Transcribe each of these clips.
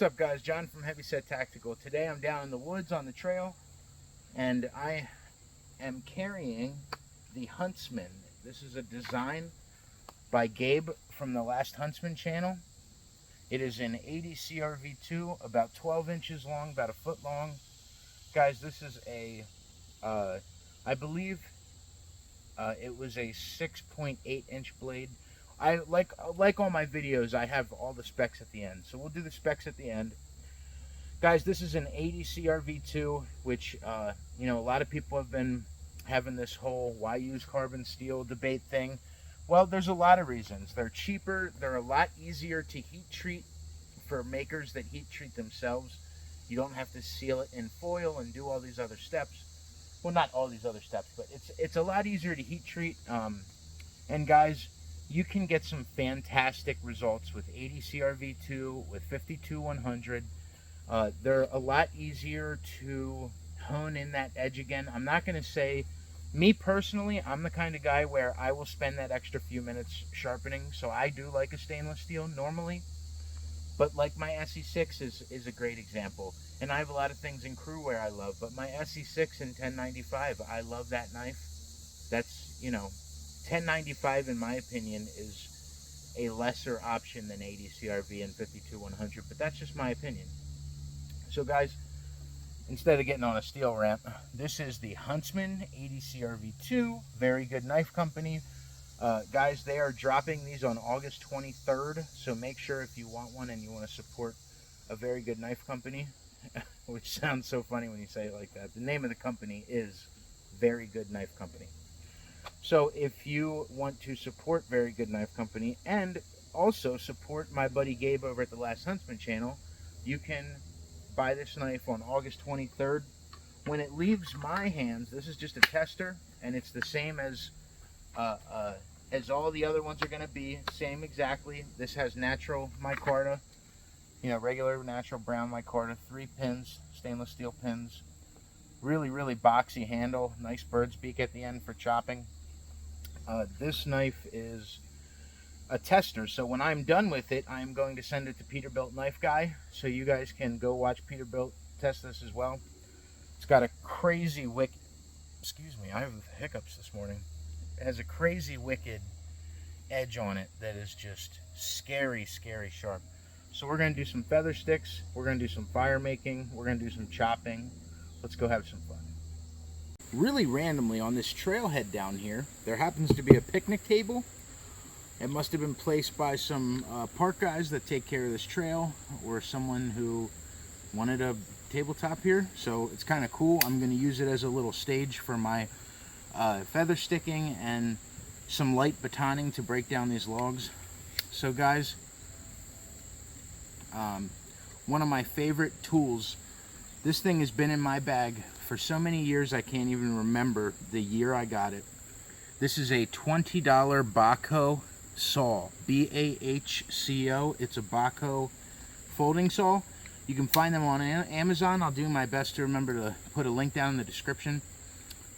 What's up, guys? John from Heavysettactical. Today I'm down in the woods on the trail, and I am carrying the Huntsman. This is a design by Gabe from the last Huntsman channel. It is an 80 CRV2, about 12 inches long, about a foot long. Guys, this is a, I believe it was a 6.8 inch blade. I like all my videos, I have all the specs at the end. So we'll do the specs at the end. Guys, this is an 80 CRV2, which, you know, a lot of people have been having this whole why use carbon steel debate thing. Well, there's a lot of reasons. They're cheaper. They're a lot easier to heat treat for makers that heat treat themselves. You don't have to seal it in foil and do all these other steps. Well, not all these other steps, but it's a lot easier to heat treat. And guys, you can get some fantastic results with 80 CRV2, with 52-100. They're a lot easier to hone in that edge again. I'm not going to say, me personally, I'm the kind of guy where I will spend that extra few minutes sharpening. So I do like a stainless steel normally. But like my SE6 is a great example. And I have a lot of things in crew where I love. But my SE6 in 1095, I love that knife. That's, you know, 1095 in my opinion is a lesser option than 80 CRV and 52-100. But that's just my opinion. So guys, instead of getting on a steel rant, this is the Huntsman 80 CRV2. Very good knife company. Guys, they are dropping these on August 23rd, so make sure if you want one and you want to support a very good knife company, which sounds so funny when you say it like that. The name of the company is Very Good Knife Company. So if you want to support Very Good Knife Company and also support my buddy Gabe over at the Last Huntsman channel, you can buy this knife on August 23rd. When it leaves my hands, this is just a tester, and it's the same as all the other ones are going to be. Same exactly. This has natural micarta, you know, regular natural brown micarta, 3 pins, stainless steel pins. Really, really boxy handle. Nice bird's beak at the end for chopping. This knife is a tester, so when I'm done with it, I'm going to send it to Peterbilt Knife Guy, so you guys can go watch Peterbilt test this as well. It's got a crazy wicked, excuse me, I have hiccups this morning. It has a crazy wicked edge on it that is just scary, scary sharp. So we're going to do some feather sticks, we're going to do some fire making, we're going to do some chopping. Let's go have some fun. Really randomly on this trailhead down here, there happens to be a picnic table. It must have been placed by some park guys that take care of this trail, or someone who wanted a tabletop here. So it's kind of cool. I'm going to use it as a little stage for my feather sticking and some light batoning to break down these logs. So guys, one of my favorite tools. This thing has been in my bag for so many years I can't even remember the year I got it. This is a $20 Bahco saw, B-A-H-C-O. It's a Bahco folding saw. You can find them on Amazon. I'll do my best to remember to put a link down in the description.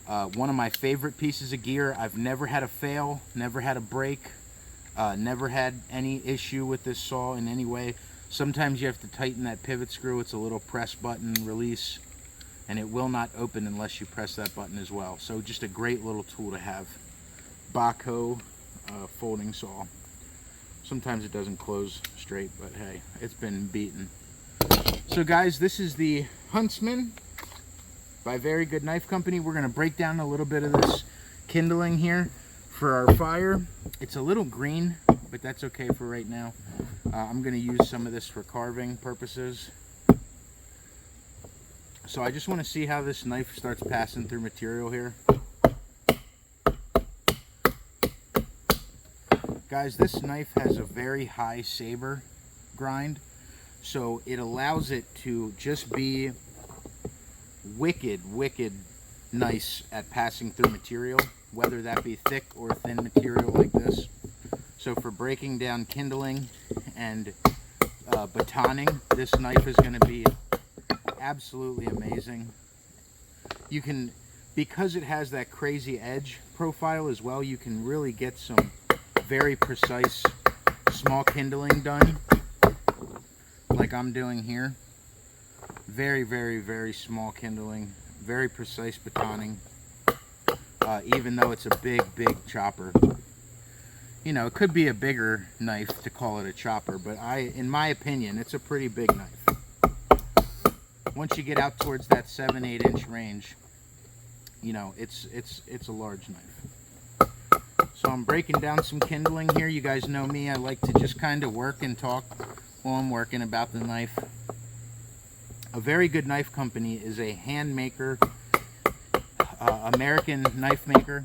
One of my favorite pieces of gear. I've never had a fail, never had a break, never had any issue with this saw in any way. Sometimes you have to tighten that pivot screw. It's a little press button release, and it will not open unless you press that button as well. So just a great little tool to have. Bahco folding saw. Sometimes it doesn't close straight, but hey, it's been beaten. So guys, this is the Huntsman by Very Good Knife Company. We're going to break down a little bit of this kindling here for our fire. It's a little green, but that's okay for right now. I'm going to use some of this for carving purposes. So I just want to see how this knife starts passing through material here. Guys, this knife has a very high saber grind, so it allows it to just be wicked nice at passing through material, whether that be thick or thin material like this. So for breaking down kindling and batoning, this knife is going to be absolutely amazing. You can, because it has that crazy edge profile as well, you can really get some very precise small kindling done. Like like I'm doing here. Very, very, very small kindling, very precise batoning, even though it's a big, big chopper. You know, it could be a bigger knife to call it a chopper, but in my opinion, it's a pretty big knife. Once you get out towards that 7-8 inch range, you know, it's a large knife. So I'm breaking down some kindling here. You guys know me, I like to just kind of work and talk while I'm working about the knife. A Very Good Knife Company is a hand maker, American knife maker.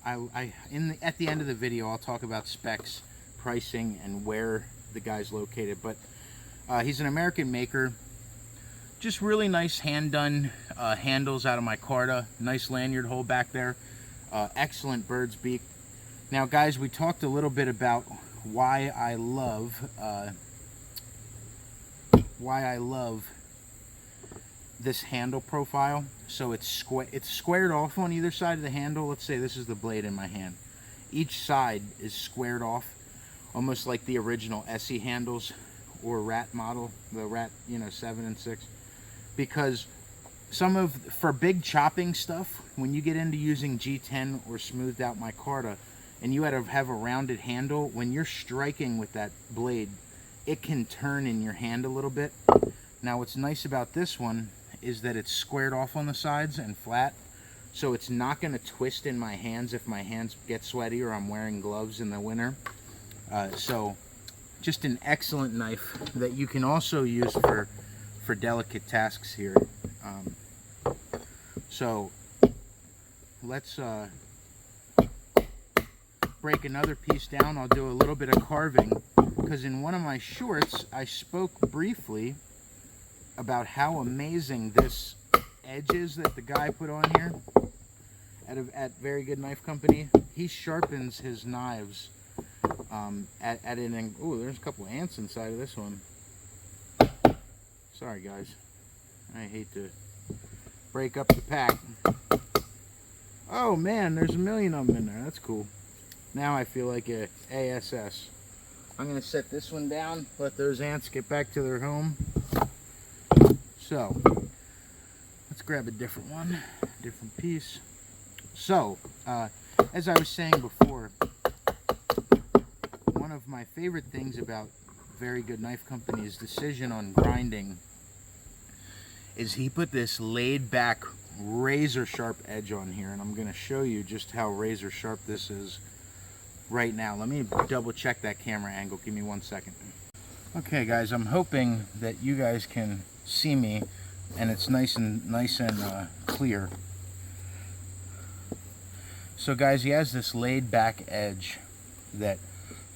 At the end of the video, I'll talk about specs, pricing, and where the guy's located. But he's an American maker. Just really nice hand-done handles out of micarta. Nice lanyard hole back there. Excellent bird's beak. Now, guys, we talked a little bit about why I love this handle profile. So it's squared off on either side of the handle. Let's say this is the blade in my hand. Each side is squared off, almost like the original Essie handles or Rat model, the Rat, you know, 7 and 6. Because for big chopping stuff, when you get into using G10 or smoothed out micarta, and you have a rounded handle, when you're striking with that blade, it can turn in your hand a little bit. Now, what's nice about this one is that it's squared off on the sides and flat, so it's not going to twist in my hands if my hands get sweaty or I'm wearing gloves in the winter. So just an excellent knife that you can also use for delicate tasks here. So let's break another piece down. I'll do a little bit of carving, because in one of my shorts I spoke briefly about how amazing this edge is that the guy put on here at Very Good Knife Company. He sharpens his knives at an... Oh, there's a couple ants inside of this one. Sorry, guys. I hate to break up the pack. Oh, man, there's a million of them in there. That's cool. Now I feel like a ASS. I'm going to set this one down, let those ants get back to their home. So, let's grab a different one, different piece. So, as I was saying before, one of my favorite things about Very Good Knife Company's decision on grinding is he put this laid back razor sharp edge on here, and I'm going to show you just how razor sharp this is right now. Let me double check that camera angle. Give me 1 second. Okay, guys, I'm hoping that you guys can see me and it's nice and clear. So, guys, he has this laid back edge that,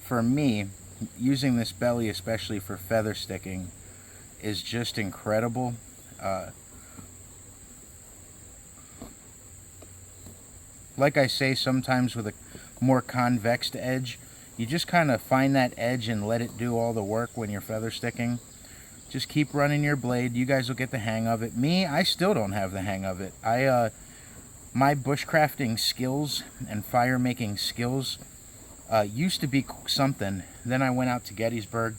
for me, using this belly, especially for feather sticking, is just incredible. Like I say, sometimes with a more convex edge, you just kind of find that edge and let it do all the work when you're feather sticking. Just keep running your blade. You guys will get the hang of it. Me, I still don't have the hang of it. My bushcrafting skills and fire making skills used to be something. Then I went out to Gettysburg.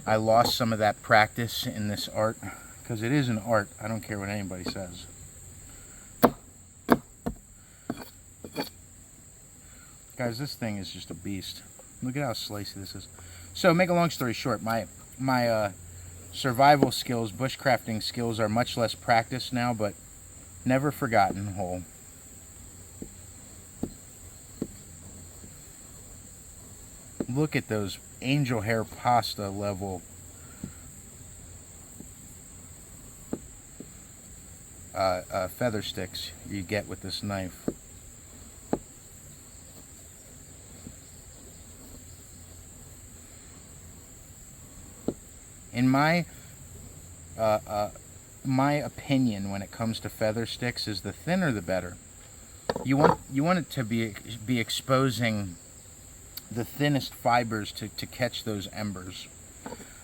I lost some of that practice in this art, because it is an art. I don't care what anybody says. Guys, this thing is just a beast. Look at how slicey this is. So, make a long story short, my survival skills, bushcrafting skills, are much less practiced now, but never forgotten whole. Look at those angel hair pasta level feather sticks you get with this knife. In my opinion, when it comes to feather sticks, is the thinner the better. You want it to be exposing the thinnest fibers to catch those embers.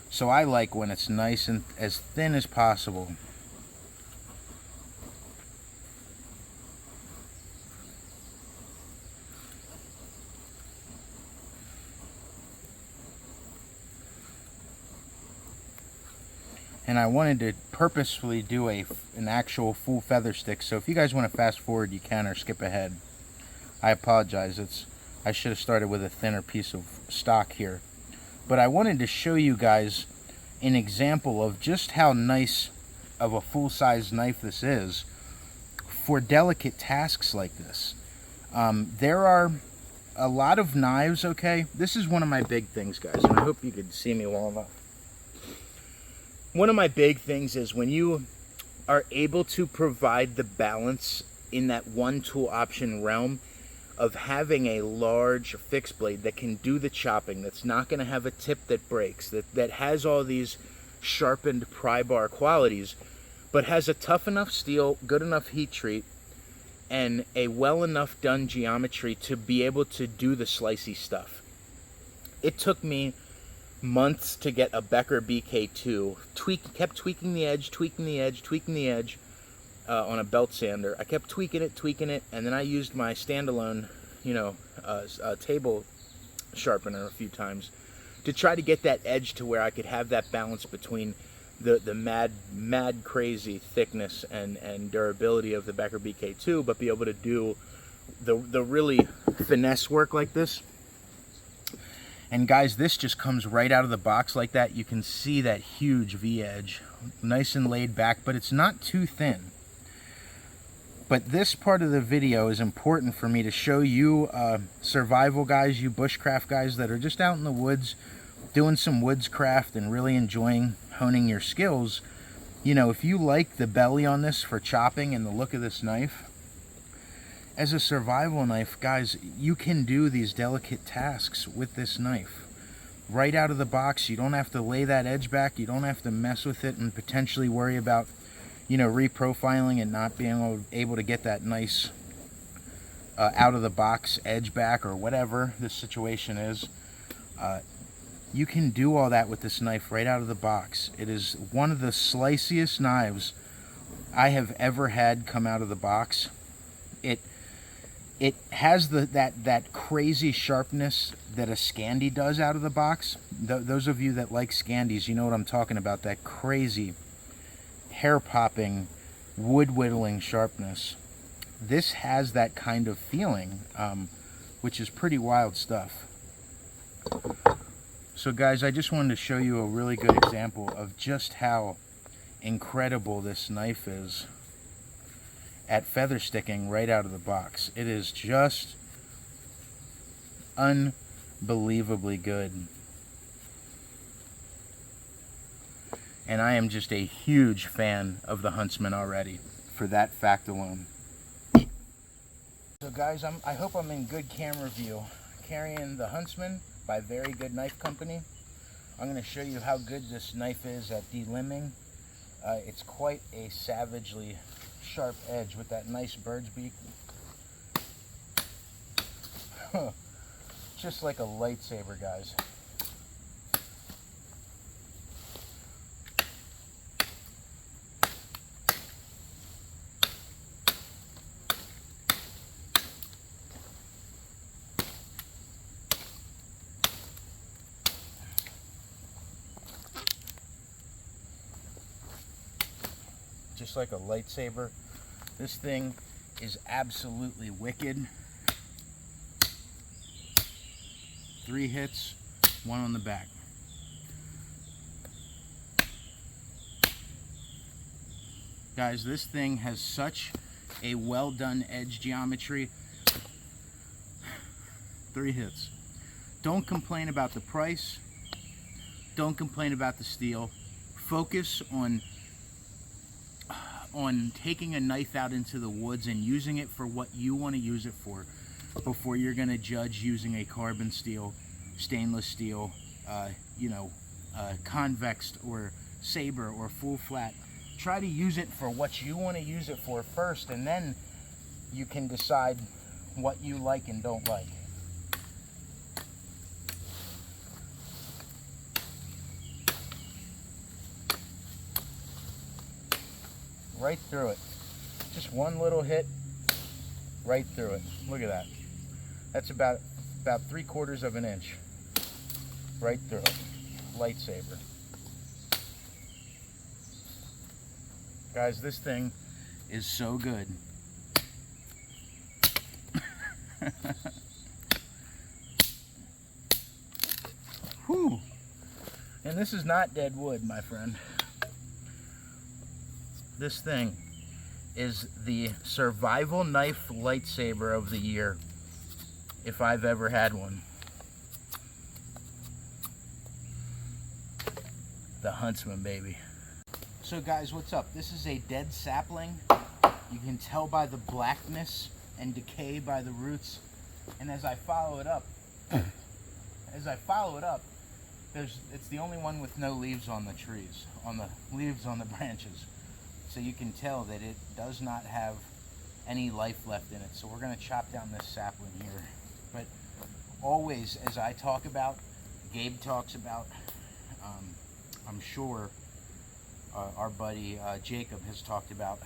So I like when it's nice and as thin as possible. and I wanted to purposefully do an actual full feather stick. So if you guys want to fast forward, you can, or skip ahead. I apologize. I should have started with a thinner piece of stock here. But I wanted to show you guys an example of just how nice of a full-size knife this is for delicate tasks like this. There are a lot of knives, okay? This is one of my big things, guys, and I hope you can see me well enough. One of my big things is when you are able to provide the balance in that one tool option realm of having a large fixed blade that can do the chopping, that's not going to have a tip that breaks, that has all these sharpened pry bar qualities, but has a tough enough steel, good enough heat treat, and a well enough done geometry to be able to do the slicey stuff. It took me months to get a Becker BK2. Kept tweaking the edge on a belt sander. I kept tweaking it, and then I used my standalone, table sharpener a few times to try to get that edge to where I could have that balance between the mad crazy thickness and durability of the Becker BK2, but be able to do the really finesse work like this. And guys, this just comes right out of the box like that. You can see that huge V-edge, nice and laid back, but it's not too thin. But this part of the video is important for me to show you survival guys, you bushcraft guys that are just out in the woods doing some woodscraft and really enjoying honing your skills. You know, if you like the belly on this for chopping and the look of this knife, as a survival knife, guys, you can do these delicate tasks with this knife. Right out of the box, you don't have to lay that edge back, you don't have to mess with it and potentially worry about, reprofiling and not being able to get that nice out of the box edge back or whatever the situation is. You can do all that with this knife right out of the box. It is one of the sliciest knives I have ever had come out of the box. It has that crazy sharpness that a Scandi does out of the box. Those of you that like Scandis, you know what I'm talking about. That crazy, hair-popping, wood-whittling sharpness. This has that kind of feeling, which is pretty wild stuff. So guys, I just wanted to show you a really good example of just how incredible this knife is at feather sticking right out of the box. It is just unbelievably good. And I am just a huge fan of the Huntsman already, for that fact alone. So guys, I hope I'm in good camera view. Carrying the Huntsman by Very Good Knife Company. I'm going to show you how good this knife is at Dliming. It's quite a savagely sharp edge with that nice bird's beak. Just like a lightsaber, guys. Just like a lightsaber. This thing is absolutely wicked. 3 hits, 1 on the back. Guys, this thing has such a well done edge geometry. 3 hits. Don't complain about the price. Don't complain about the steel. Focus on taking a knife out into the woods and using it for what you want to use it for before you're going to judge using a carbon steel, stainless steel, convex or saber or full flat. Try to use it for what you want to use it for first, and then you can decide what you like and don't like. Right through it. Just one little hit, right through it. Look at that. That's about 3/4 of an inch. Right through it. Lightsaber. Guys, this thing is so good. Whew. And this is not dead wood, my friend. This thing is the survival knife lightsaber of the year, if I've ever had one. The Huntsman, baby. So guys, what's up? This is a dead sapling. You can tell by the blackness and decay by the roots. And as I follow it up, it's the only one with no leaves on the trees, on the leaves on the branches. So you can tell that it does not have any life left in it. So we're gonna chop down this sapling here. But always, as I talk about, Gabe talks about, I'm sure our buddy Jacob has talked about,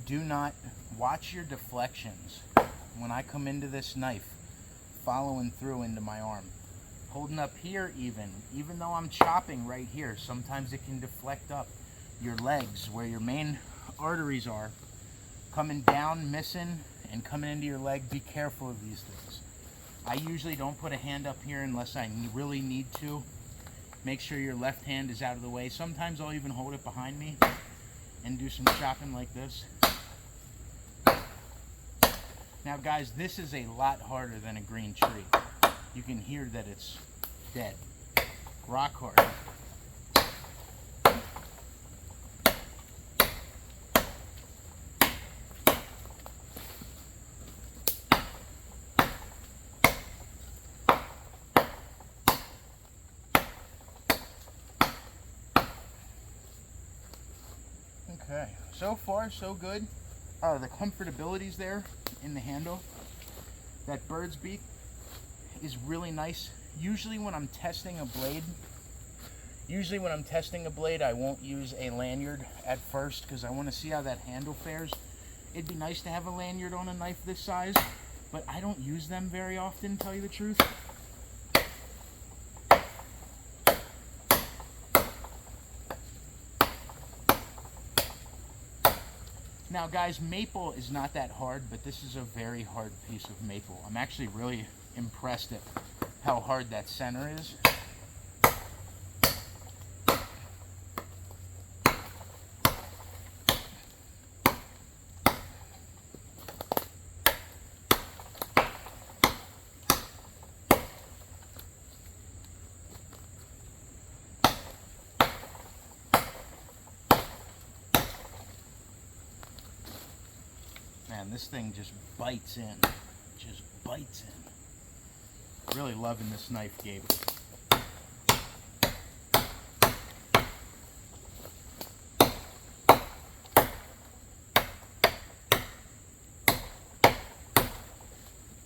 do not watch your deflections. When I come into this knife, following through into my arm, holding up here even though I'm chopping right here, sometimes it can deflect up your legs where your main arteries are, coming down, missing, and coming into your leg. Be careful of these things. I usually don't put a hand up here unless I really need to. Make sure your left hand is out of the way. Sometimes I'll even hold it behind me and do some chopping like this. Now guys, this is a lot harder than a green tree. You can hear that it's dead. Rock hard. Okay, so far so good. The comfortability's there in the handle. That bird's beak is really nice. Usually when I'm testing a blade, I won't use a lanyard at first because I want to see how that handle fares. It'd be nice to have a lanyard on a knife this size, but I don't use them very often, to tell you the truth. Now guys, maple is not that hard, but this is a very hard piece of maple. I'm actually really impressed at how hard that center is. Man, this thing just bites in. Just bites in. Really loving this knife, Gabe.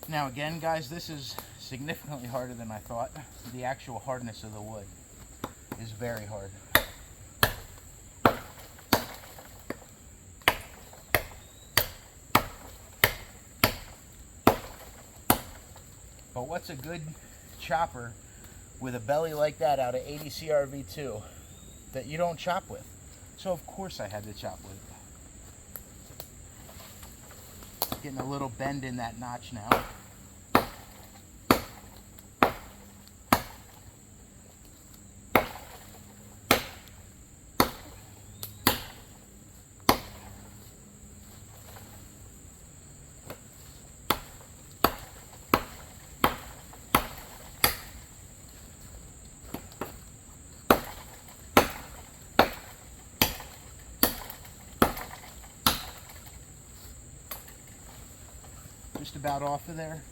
Now again, guys, this is significantly harder than I thought. The actual hardness of the wood is very hard. But what's a good chopper with a belly like that out of 80 CRV2 that you don't chop with? So of course I had to chop with it. Getting a little bend in that notch now. Just about off of there.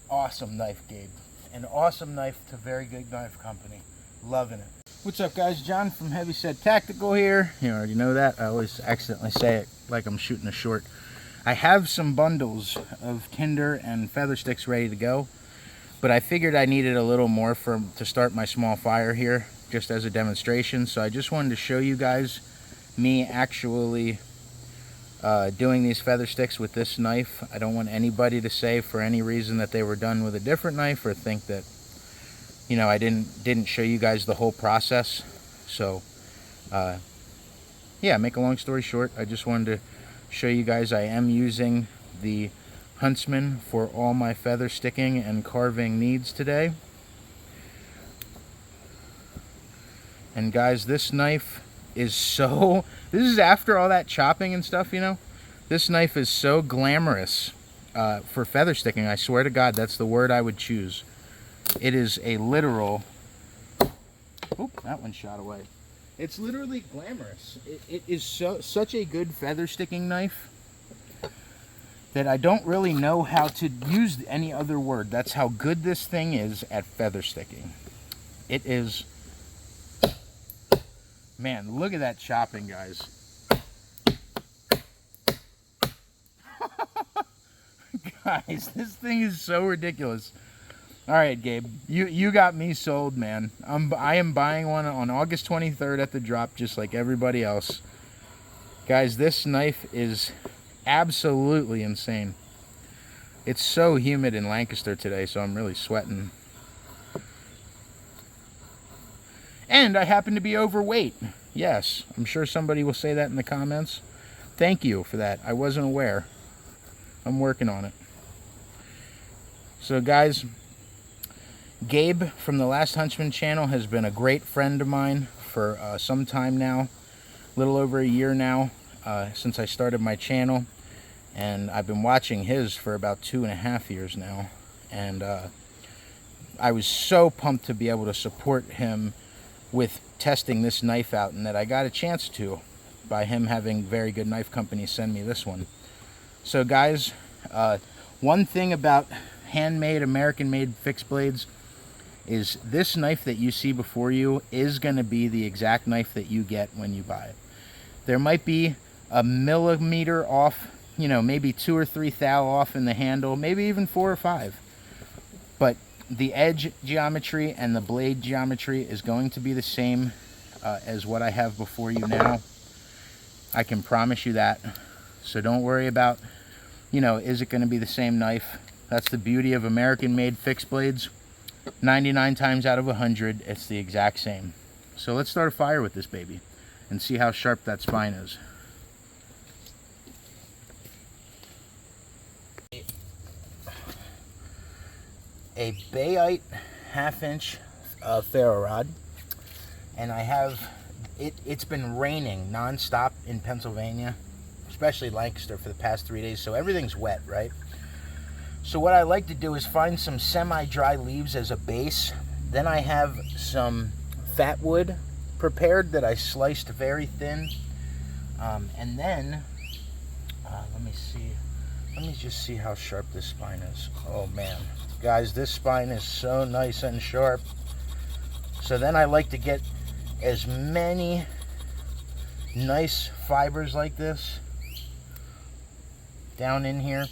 Awesome knife, Gabe. An awesome knife to Very Good Knife Company. Loving it. What's up, guys? John from Heavysettactical here. You already know that. I always accidentally say it like I'm shooting a short. I have some bundles of tinder and feather sticks ready to go, but I figured I needed a little more to start my small fire here, just as a demonstration. So I just wanted to show you guys me actually doing these feather sticks with this knife. I don't want anybody to say for any reason that they were done with a different knife, or think that, you know, I didn't show you guys the whole process. So yeah, make a long story short, I just wanted to show you guys I am using the Huntsman for all my feather sticking and carving needs today. And guys, this knife is so, this is after all that chopping and stuff, you know, this knife is so glamorous for feather sticking. I swear to God, that's the word I would choose. It is a literal, oop, that one shot away. It's literally glamorous. It is such a good feather sticking knife that I don't really know how to use any other word. That's how good this thing is at feather sticking. It is, man, look at that chopping, guys. Guys, this thing is so ridiculous. All right, Gabe, you got me sold, man. I am buying one on August 23rd at the drop, just like everybody else. Guys, this knife is absolutely insane. It's so humid in Lancaster today, so I'm really sweating. And I happen to be overweight. Yes, I'm sure somebody will say that in the comments. Thank you for that. I wasn't aware. I'm working on it. So guys, Gabe from the Last Huntsman channel has been a great friend of mine for some time now. A little over a year now since I started my channel. And I've been watching his for about 2.5 years now. And I was so pumped to be able to support him with testing this knife out, and that I got a chance to by him having very good knife companies send me this one. So guys, one thing about handmade, American-made fixed blades is this knife that you see before you is going to be the exact knife that you get when you buy it. There might be a millimeter off, you know, maybe 2 or 3 thou off in the handle, maybe even 4 or 5. But the edge geometry and the blade geometry is going to be the same as what I have before you now. I can promise you that. So don't worry about, you know, is it going to be the same knife? That's the beauty of American-made fixed blades. 99 times out of 100, it's the exact same. So let's start a fire with this baby and see how sharp that spine is. A Bayite 1/2 inch ferro rod, and I have it's been raining non-stop in Pennsylvania, especially Lancaster, for the past 3 days, so everything's wet, right? So what I like to do is find some semi-dry leaves as a base. Then I have some fat wood prepared that I sliced very thin, and then let me just see how sharp this spine is. Oh man, guys, this spine is so nice and sharp. So then I like to get as many nice fibers like this down in here.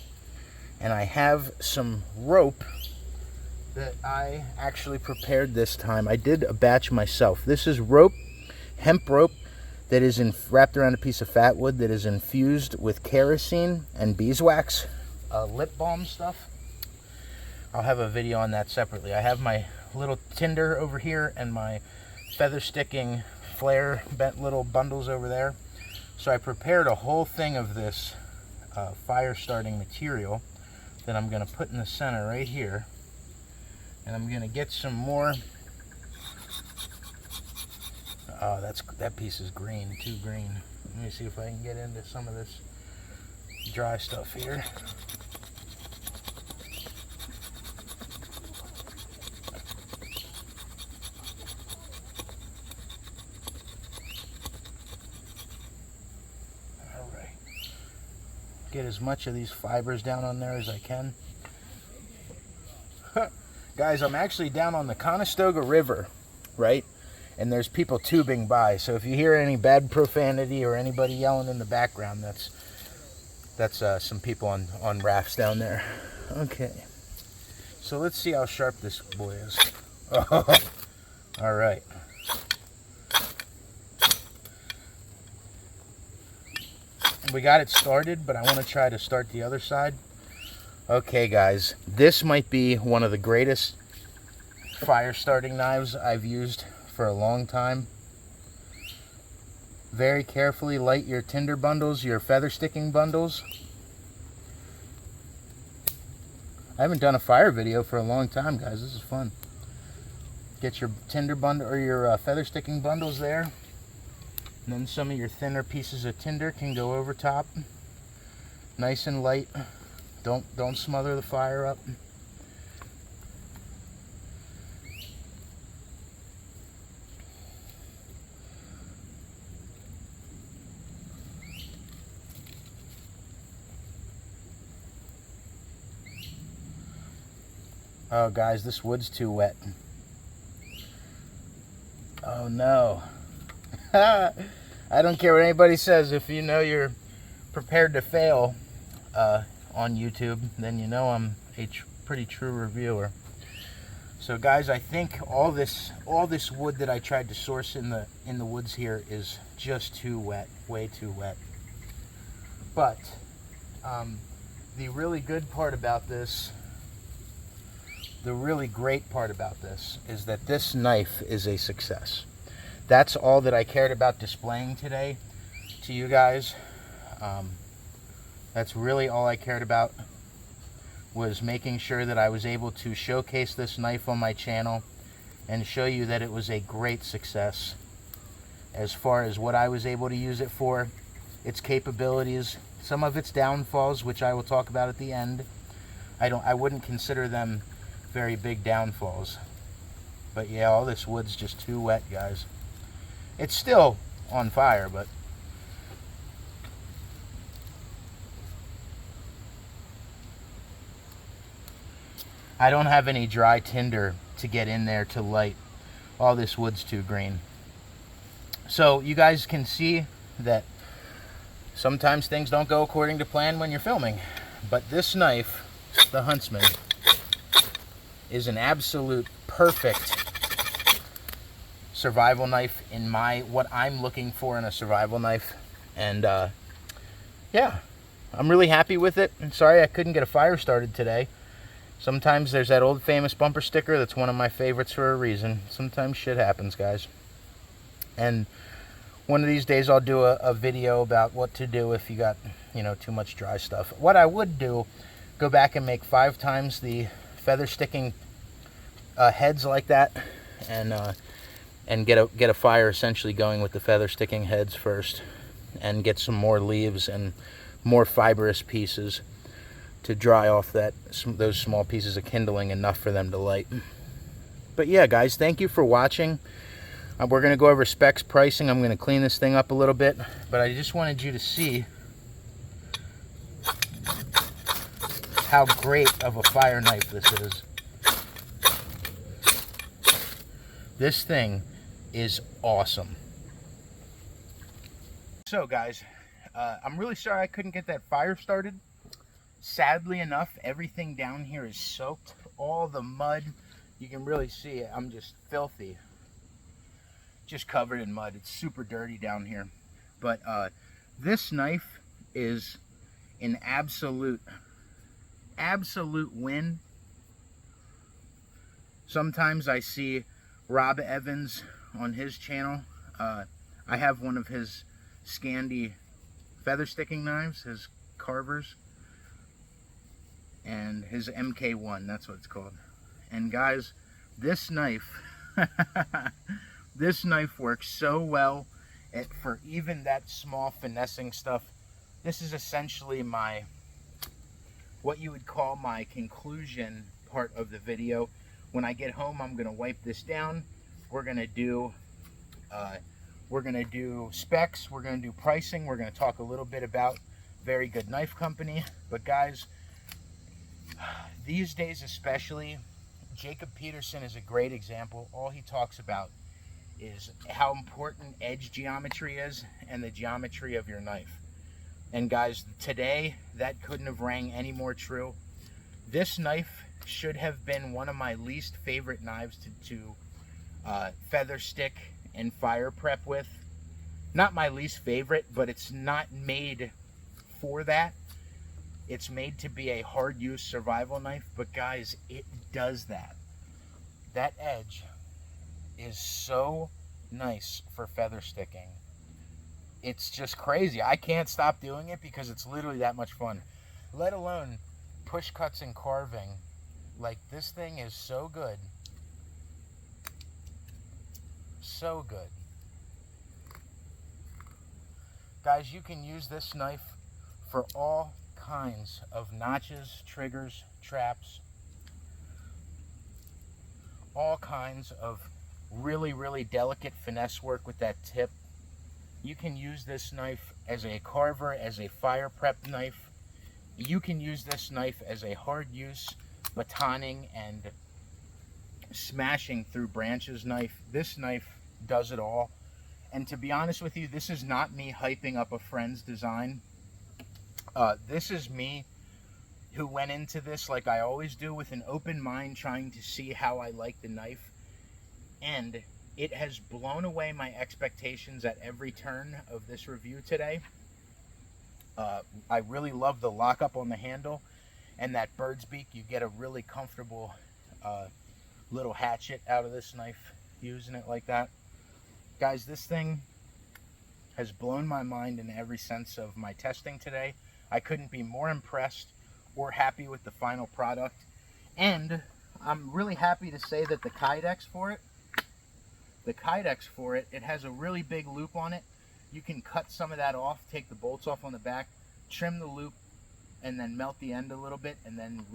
And I have some rope that I actually prepared this time. I did a batch myself. This is rope, hemp rope, that is wrapped around a piece of fat wood that is infused with kerosene and beeswax, lip balm stuff. I'll have a video on that separately. I have my little tinder over here and my feather sticking flare bent little bundles over there. So I prepared a whole thing of this fire starting material that I'm going to put in the center right here. And I'm going to get some more. Oh, that piece is green, too green. Let me see if I can get into some of this dry stuff here. Get as much of these fibers down on there as I can. Guys, I'm actually down on the Conestoga River, right? And there's people tubing by. So if you hear any bad profanity or anybody yelling in the background, that's some people on rafts down there. Okay. So let's see how sharp this boy is. Oh, all right. we got it started, but I want to try to start the other side. Okay guys, this might be one of the greatest fire starting knives I've used for a long time. Very carefully light your tinder bundles, your feather sticking bundles. I haven't done a fire video for a long time, guys. This is fun. Get your tinder bundle or your feather sticking bundles there. And then some of your thinner pieces of tinder can go over top. Nice and light. Don't smother the fire up. Oh guys, this wood's too wet. Oh no. I don't care what anybody says. If you know you're prepared to fail on YouTube, then you know I'm a pretty true reviewer. So guys, I think all this wood that I tried to source in the woods here is just too wet, way too wet. But the really good part about this, the really great part about this is that this knife is a success. That's all that I cared about displaying today to you guys. That's really all I cared about, was making sure that I was able to showcase this knife on my channel and show you that it was a great success as far as what I was able to use it for, its capabilities, some of its downfalls, which I will talk about at the end. I wouldn't consider them very big downfalls. But yeah, all this wood's just too wet, guys. It's still on fire, but I don't have any dry tinder to get in there to light. All this wood's too green. So you guys can see that sometimes things don't go according to plan when you're filming. But this knife, the Huntsman, is an absolute perfect survival knife in what I'm looking for in a survival knife. And yeah, I'm really happy with it. I'm sorry I couldn't get a fire started today. Sometimes there's that old famous bumper sticker that's one of my favorites for a reason. Sometimes shit happens, guys. And one of these days I'll do a video about what to do if you got, you know, too much dry stuff. What I would do, go back and make 5 times the feather sticking heads like that, and get a fire essentially going with the feather sticking heads first, and get some more leaves and more fibrous pieces to dry off those small pieces of kindling, enough for them to light. But yeah, guys, thank you for watching. We're going to go over specs, pricing. I'm going to clean this thing up a little bit, but I just wanted you to see how great of a fire knife this is. This thing is awesome. So guys, I'm really sorry I couldn't get that fire started. Sadly enough, everything down here is soaked. All the mud, you can really see it. I'm just filthy, just covered in mud. It's super dirty down here. But this knife is an absolute win. Sometimes I see Rob Evans on his channel. I have one of his Scandi feather sticking knives, his carvers, and his MK1, that's what it's called. And guys, this knife this knife works so well for even that small finessing stuff. This is essentially what you would call my conclusion part of the video. When I get home, I'm gonna wipe this down. We're gonna do specs, we're gonna do pricing, we're gonna talk a little bit about Very Good Knife Company. But guys, these days especially, Jacob Peterson is a great example. All he talks about is how important edge geometry is and the geometry of your knife. And guys, today that couldn't have rang any more true. This knife should have been one of my least favorite knives to feather stick and fire prep with. Not my least favorite, but it's not made for that. It's made to be a hard use survival knife, but guys, it does that. That edge is so nice for feather sticking. It's just crazy. I can't stop doing it because it's literally that much fun. Let alone push cuts and carving. Like, this thing is so good. So good. Guys, you can use this knife for all kinds of notches, triggers, traps, all kinds of really, really delicate finesse work with that tip. You can use this knife as a carver, as a fire prep knife. You can use this knife as a hard use batoning and smashing through branches knife. This knife does it all. And to be honest with you, this is not me hyping up a friend's design. This is me who went into this like I always do, with an open mind, trying to see how I like the knife. And it has blown away my expectations at every turn of this review today. I really love the lockup on the handle and that bird's beak. You get a really comfortable little hatchet out of this knife using it like that. Guys, this thing has blown my mind in every sense of my testing today. I couldn't be more impressed or happy with the final product. And I'm really happy to say that the Kydex for it, it has a really big loop on it. You can cut some of that off, take the bolts off on the back, trim the loop, and then melt the end a little bit, and then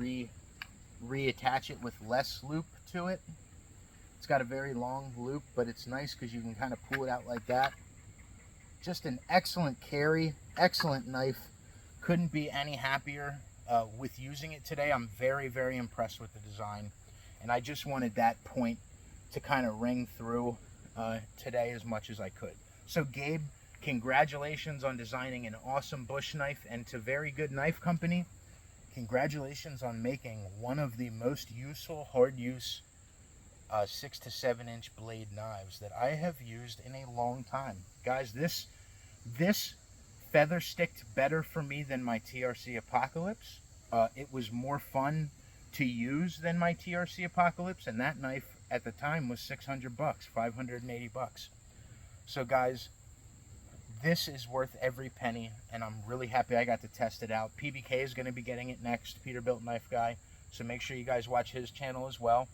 reattach it with less loop to it. It's got a very long loop, but it's nice because you can kind of pull it out like that. Just an excellent carry, excellent knife. Couldn't be any happier with using it today. I'm very, very impressed with the design, and I just wanted that point to kind of ring through today as much as I could. So Gabe, congratulations on designing an awesome bush knife, and to Very Good Knife Company, congratulations on making one of the most useful hard use 6 to 7 inch blade knives that I have used in a long time. Guys, this feather sticked better for me than my TRC Apocalypse. It was more fun to use than my TRC Apocalypse, and that knife at the time was $600, $580. So guys, this is worth every penny, and I'm really happy I got to test it out. PBK is going to be getting it next, Peterbilt Knife Guy, so make sure you guys watch his channel as well.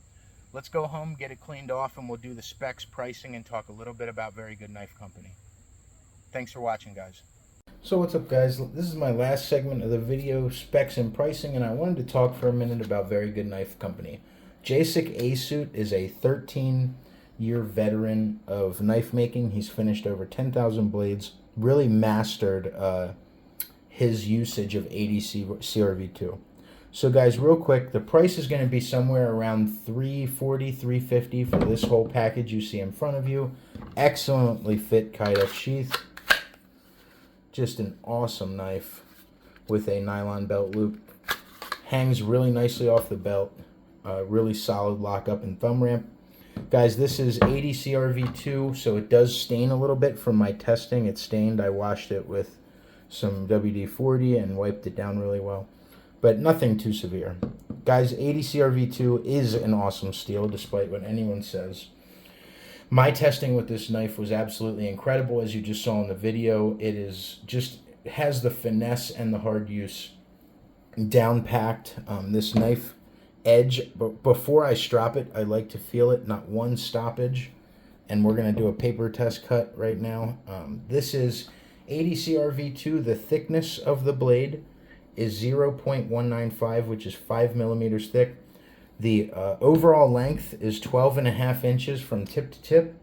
Let's go home, get it cleaned off, and we'll do the specs, pricing, and talk a little bit about Very Good Knife Company. Thanks for watching, guys. So what's up, guys? This is my last segment of the video, specs and pricing, and I wanted to talk for a minute about Very Good Knife Company. Jacek Asut is a 13-year veteran of knife making. He's finished over 10,000 blades, really mastered his usage of 80 CRV2. So guys, real quick, the price is going to be somewhere around $340, $350 for this whole package you see in front of you. Excellently fit Kydex sheath. Just an awesome knife with a nylon belt loop. Hangs really nicely off the belt. Really solid lockup and thumb ramp. Guys, this is 80 CRV2, so it does stain a little bit from my testing. It's stained. I washed it with some WD-40 and wiped it down really well, but nothing too severe. Guys, 80 CRV2 is an awesome steel, despite what anyone says. My testing with this knife was absolutely incredible, as you just saw in the video. It has the finesse and the hard use down packed. This knife edge, but before I strap it, I like to feel it, not one stoppage. And we're going to do a paper test cut right now. This is 80 CRV2. The thickness of the blade is 0.195, which is 5 millimeters thick. The overall length is 12.5 inches from tip to tip.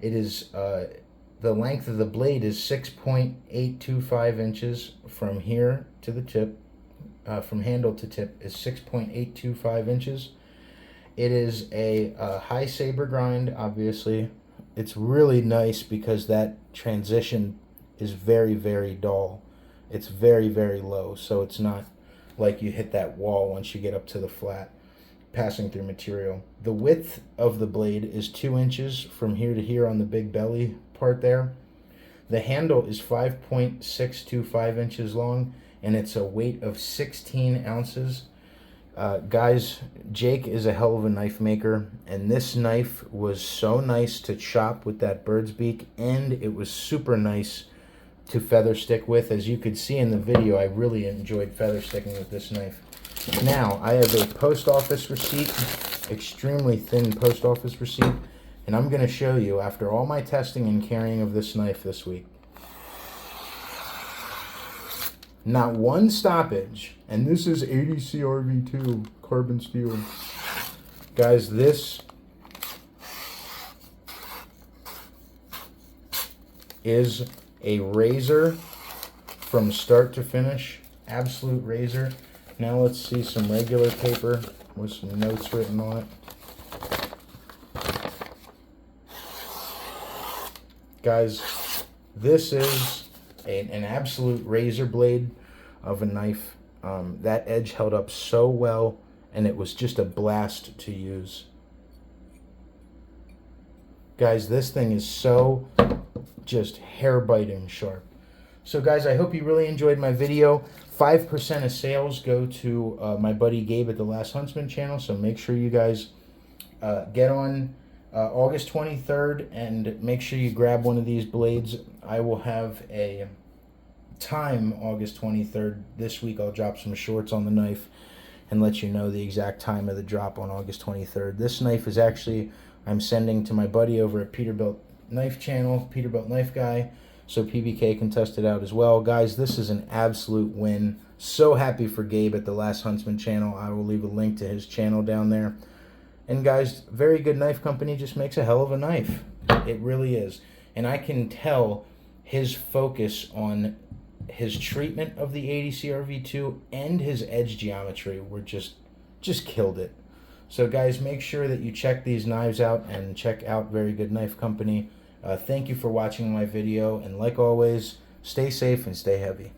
It is the length of the blade is 6.825 inches from here to the tip. From handle to tip is 6.825 inches. It is a high saber grind, obviously. It's really nice because that transition is very, very dull. It's very, very low, so it's not like you hit that wall once you get up to the flat, passing through material. The width of the blade is 2 inches from here to here on the big belly part there. The handle is 5.625 inches long, and it's a weight of 16 ounces. Guys, Jake is a hell of a knife maker, and this knife was so nice to chop with that bird's beak, and it was super nice to feather stick with. As you could see in the video, I really enjoyed feather sticking with this knife. Now, I have a post office receipt, extremely thin post office receipt, and I'm going to show you after all my testing and carrying of this knife this week. Not one stoppage, and this is 80 CRV2 carbon steel. Guys, this is a razor from start to finish, absolute razor. Now let's see some regular paper with some notes written on it. Guys, this is an absolute razor blade of a knife. That edge held up so well, and it was just a blast to use. Guys, this thing is so just hair-biting sharp. So guys, I hope you really enjoyed my video. 5% of sales go to my buddy Gabe at the Last Huntsman channel, so make sure you guys get on August 23rd and make sure you grab one of these blades. I will have a time August 23rd. This week I'll drop some shorts on the knife and let you know the exact time of the drop on August 23rd. This knife is actually, I'm sending to my buddy over at Peterbilt Knife channel, Peterbilt Knife Guy, so PBK can test it out as well. Guys, this is an absolute win. So happy for Gabe at the Last Huntsman channel. I will leave a link to his channel down there. And guys, very good knife company, just makes a hell of a knife. It really is. And I can tell his focus on his treatment of the 80 CRV2 and his edge geometry were just killed it. So guys, make sure that you check these knives out and check out Very Good Knife Company. Thank you for watching my video, and like always, stay safe and stay heavy.